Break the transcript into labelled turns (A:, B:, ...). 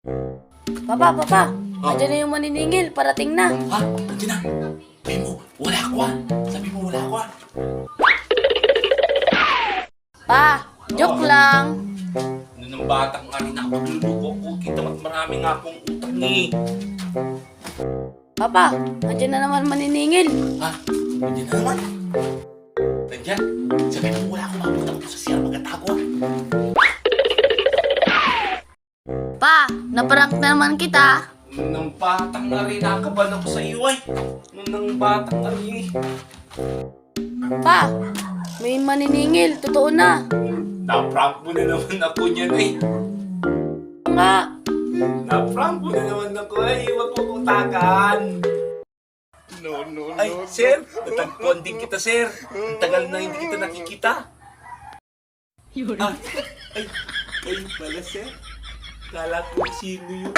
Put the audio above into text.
A: Papa, andyan na yung maniningil, parating na.
B: Ha? Nandiyan na. Sabi mo, wala ako ah. Sabi mo, wala ako ah.
A: Pa, joke lang.
B: Ano ng batang nga rin ako, magluluko ko. Kita mo't marami nga akong utang eh.
A: Papa, andyan na naman maniningil.
B: Ha? Nandiyan na naman. Nandiyan? Sabi mo, wala ako, mapunta ko sa siyar, magatago ah.
A: Pa, naprank na naman kita.
B: Nung batang nga rin, nakaban ako sa iyo ay. Nung batang nga rin.
A: Pa, may maniningil, totoo na.
B: Na-prank mo na naman ako niyan eh.
A: Nga,
B: Na-prank mo na naman ako eh. Huwag mo kong takan. Ay, sir, natagpuan din kita, sir. Ang tagal na hindi kita nakikita. Ah, ay pala, sir. Kala ko sino yun.